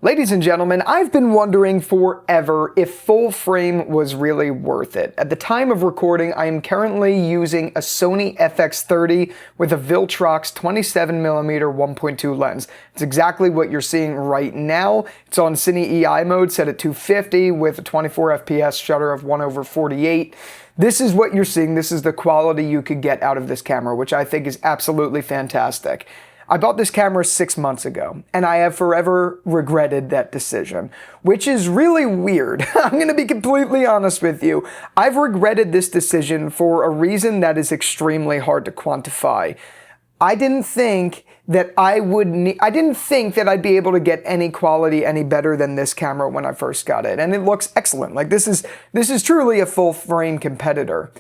Ladies and gentlemen, I've been wondering forever if full frame was really worth it. At the time of recording, I am currently using a Sony FX30 with a Viltrox 27mm 1.2 lens. It's exactly what you're seeing right now. It's on Cine EI mode, set at 250 with a 24 FPS shutter of 1/48. This is what you're seeing. This is the quality you could get out of this camera, which I think is absolutely fantastic. I bought this camera 6 months ago, and I have forever regretted that decision, which is really weird. I'm gonna be completely honest with you. I've regretted this decision for a reason that is extremely hard to quantify. I didn't think that I didn't think that I'd be able to get any quality any better than this camera when I first got it, and it looks excellent. Like this is truly a full frame competitor.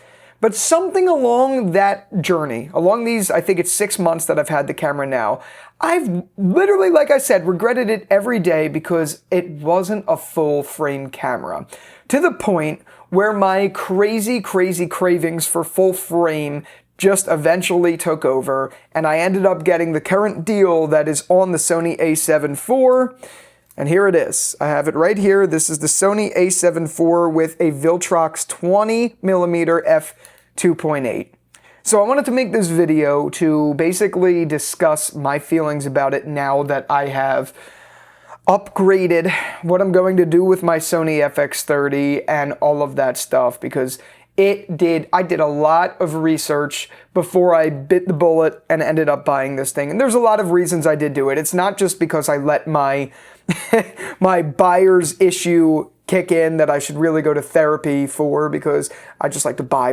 But something along that journey, along these, I think it's 6 months that I've had the camera now, I've literally, like I said, regretted it every day because it wasn't a full frame camera. To the point where my crazy cravings for full frame just eventually took over, and I ended up getting the current deal that is on the Sony A7IV. And here it is. I have it right here. This is the Sony A7IV with a Viltrox 20mm f2.8. So I wanted to make this video to basically discuss my feelings about it now that I have upgraded what I'm going to do with my Sony FX30 and all of that stuff, because I did a lot of research before I bit the bullet and ended up buying this thing. And there's a lot of reasons I did do it. It's not just because I let my my buyer's issue kick in that I should really go to therapy for, because I just like to buy,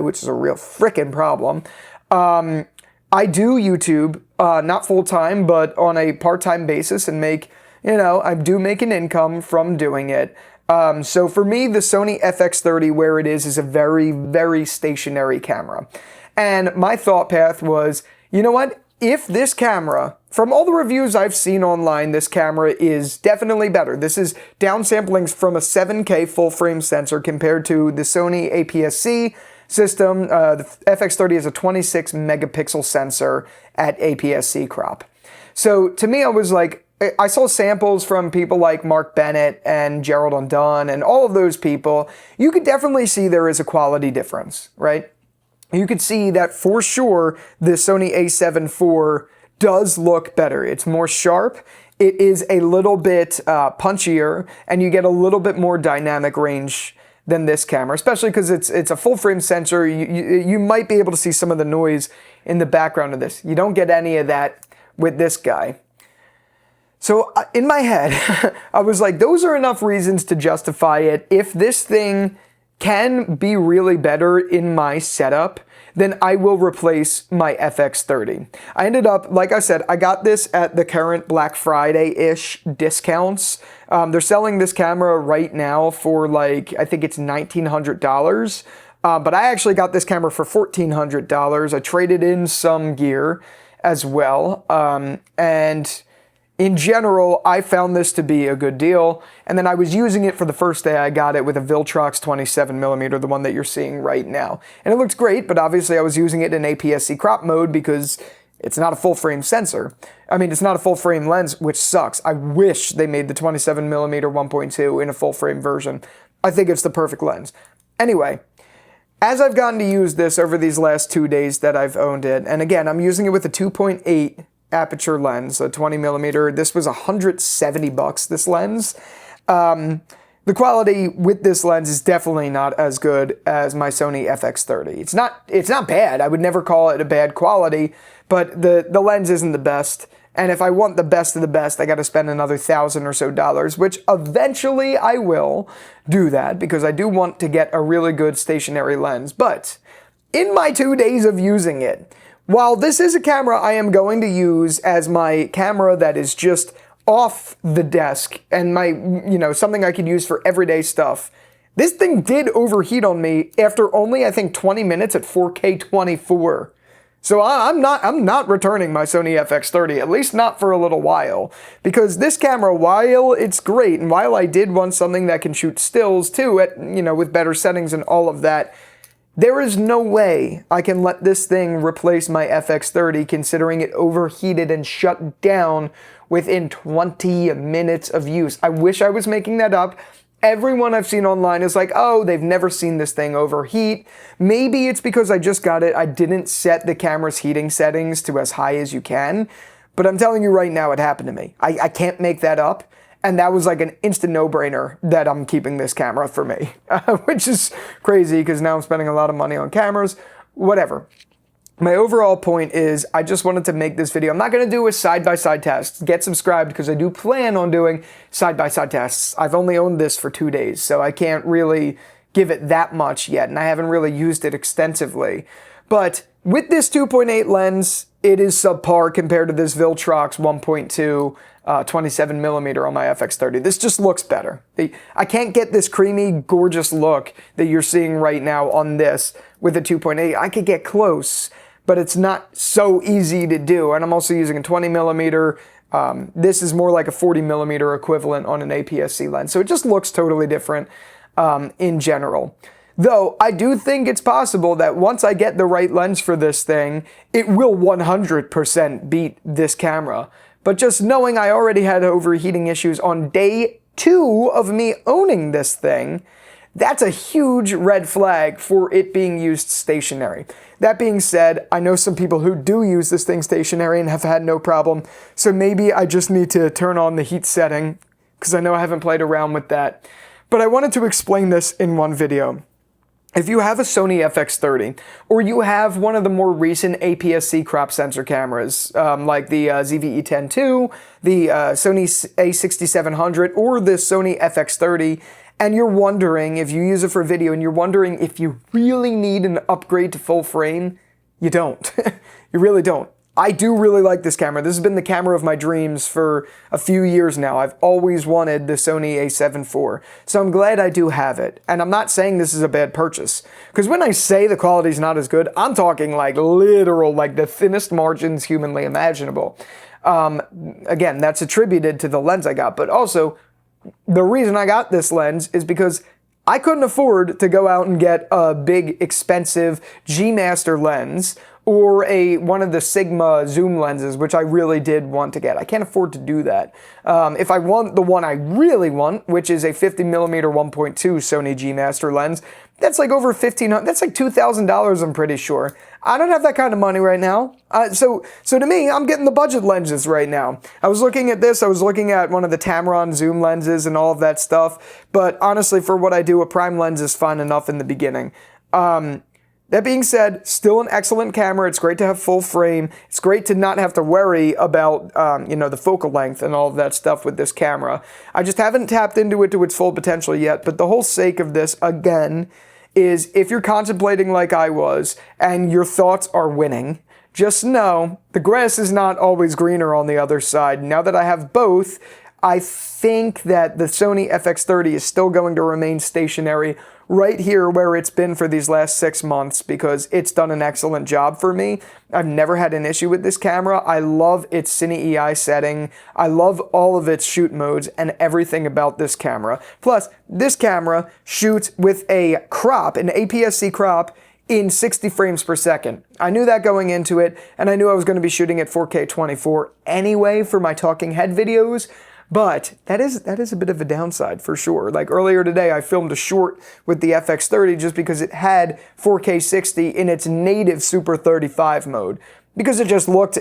which is a real frickin' problem. I do YouTube, not full-time, but on a part-time basis, and I do make an income from doing it. So for me, the Sony FX30, where it is a very stationary camera. And my thought path was, you know what? If this camera, from all the reviews I've seen online, this camera is definitely better. This is downsampling from a 7K full frame sensor compared to the Sony APS-C system. The FX30 is a 26 megapixel sensor at APS-C crop. So to me, I was like, I saw samples from people like Mark Bennett and Gerald Undone and all of those people. You could definitely see there is a quality difference, right? You could see that for sure the Sony A7IV does look better. It's more sharp, it is a little bit punchier, and you get a little bit more dynamic range than this camera, especially because it's a full frame sensor. You might be able to see some of the noise in the background of this. You don't get any of that with this guy. So in my head, I was like, those are enough reasons to justify it. If this thing can be really better in my setup, then I will replace my FX30. I ended up, like I said, I got this at the current Black Friday-ish discounts. They're selling this camera right now for like, I think it's $1,900. But I actually got this camera for $1,400. I traded in some gear as well. And in general, I found this to be a good deal, and then I was using it for the first day I got it with a Viltrox 27mm, the one that you're seeing right now. And it looks great, but obviously I was using it in APS-C crop mode because it's not a full-frame sensor. I mean, it's not a full-frame lens, which sucks. I wish they made the 27mm 1.2 in a full-frame version. I think it's the perfect lens. Anyway, as I've gotten to use this over these last 2 days that I've owned it, and again, I'm using it with a 2.8 aperture lens, a 20mm. This was $170, this lens. The quality with this lens is definitely not as good as my Sony FX30. It's not bad. I would never call it a bad quality, but the lens isn't the best. And if I want the best of the best, I got to spend another $1,000 or so, which eventually I will do that because I do want to get a really good stationary lens. But in my 2 days of using it, while this is a camera I am going to use as my camera that is just off the desk and my, something I could use for everyday stuff, this thing did overheat on me after only, I think, 20 minutes at 4K 24. So I'm not returning my Sony FX30, at least not for a little while, because this camera, while it's great, and while I did want something that can shoot stills too, at with better settings and all of that, There is no way I can let this thing replace my FX30 considering it overheated and shut down within 20 minutes of use. I wish I was making that up. Everyone I've seen online is like, oh, they've never seen this thing overheat. Maybe it's because I just got it. I didn't set the camera's heating settings to as high as you can. But I'm telling you right now, it happened to me. I can't make that up. And that was like an instant no-brainer that I'm keeping this camera for me, which is crazy because now I'm spending a lot of money on cameras, whatever. My overall point is I just wanted to make this video. I'm not going to do a side-by-side test. Get subscribed because I do plan on doing side-by-side tests. I've only owned this for 2 days, so I can't really give it that much yet, and I haven't really used it extensively. But with this 2.8 lens, it is subpar compared to this Viltrox 1.2 27mm on my FX30. This just looks better. I can't get this creamy, gorgeous look that you're seeing right now on this with a 2.8. I could get close, but it's not so easy to do. And I'm also using a 20mm. This is more like a 40mm equivalent on an APS-C lens. So it just looks totally different in general. Though I do think it's possible that once I get the right lens for this thing, it will 100% beat this camera. But just knowing I already had overheating issues on day 2 of me owning this thing, that's a huge red flag for it being used stationary. That being said, I know some people who do use this thing stationary and have had no problem, so maybe I just need to turn on the heat setting, because I know I haven't played around with that. But I wanted to explain this in one video. If you have a Sony FX30, or you have one of the more recent APS-C crop sensor cameras, like the ZV-E10 II, the Sony A6700, or the Sony FX30, and you're wondering, if you use it for video, and you're wondering if you really need an upgrade to full frame, you don't. You really don't. I do really like this camera. This has been the camera of my dreams for a few years now. I've always wanted the Sony A7IV, so I'm glad I do have it. And I'm not saying this is a bad purchase, because when I say the quality's not as good, I'm talking like literal, like the thinnest margins humanly imaginable. Again, that's attributed to the lens I got, but also the reason I got this lens is because I couldn't afford to go out and get a big, expensive G Master lens or one of the Sigma zoom lenses, which I really did want to get. I can't afford to do that. If I want the one I really want, which is a 50mm 1.2 Sony G Master lens, that's like over $1,500. That's like $2,000, I'm pretty sure. I don't have that kind of money right now. So to me, I'm getting the budget lenses right now. I was looking at this. I was looking at one of the Tamron zoom lenses and all of that stuff. But honestly, for what I do, a prime lens is fine enough in the beginning. That being said, still an excellent camera. It's great to have full frame. It's great to not have to worry about, the focal length and all of that stuff with this camera. I just haven't tapped into it to its full potential yet, but the whole sake of this, again, is if you're contemplating like I was and your thoughts are winning, just know the grass is not always greener on the other side. Now that I have both, I think that the Sony FX30 is still going to remain stationary right here where it's been for these last 6 months because it's done an excellent job for me. I've never had an issue with this camera. I love its Cine EI setting. I love all of its shoot modes and everything about this camera. Plus, this camera shoots with a crop, an APS-C crop, in 60 frames per second. I knew that going into it, and I knew I was going to be shooting at 4K 24 anyway for my talking head videos. But that is a bit of a downside for sure. Like earlier today, I filmed a short with the FX30 just because it had 4K 60 in its native Super 35 mode. Because it just looks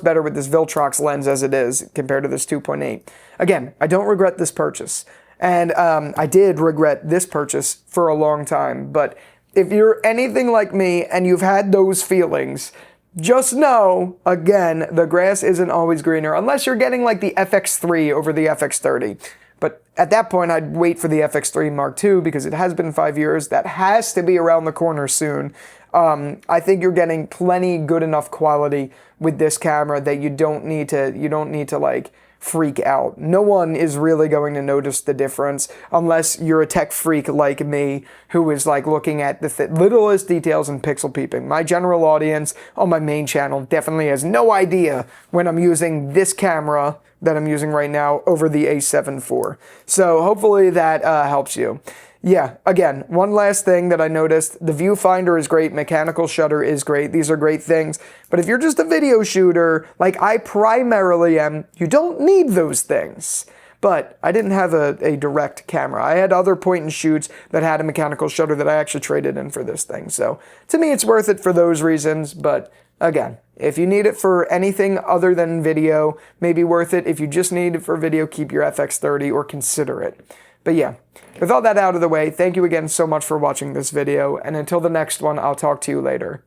better with this Viltrox lens as it is compared to this 2.8. Again, I don't regret this purchase. And I did regret this purchase for a long time. But if you're anything like me and you've had those feelings, just know, again, the grass isn't always greener, unless you're getting like the FX3 over the FX30. But at that point, I'd wait for the FX3 Mark II because it has been 5 years. That has to be around the corner soon. I think you're getting plenty good enough quality with this camera that you don't need to like freak out. No one is really going to notice the difference unless you're a tech freak like me who is like looking at the littlest details and pixel peeping. My general audience on my main channel definitely has no idea when I'm using this camera that I'm using right now over the A7IV. So hopefully that helps you. Yeah, again, one last thing that I noticed, the viewfinder is great, mechanical shutter is great, these are great things, but if you're just a video shooter, like I primarily am, you don't need those things. But I didn't have a direct camera. I had other point and shoots that had a mechanical shutter that I actually traded in for this thing. So to me, it's worth it for those reasons. But again, if you need it for anything other than video, maybe worth it. If you just need it for video, keep your FX30 or consider it. But yeah, with all that out of the way, thank you again so much for watching this video. And until the next one, I'll talk to you later.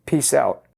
Peace out.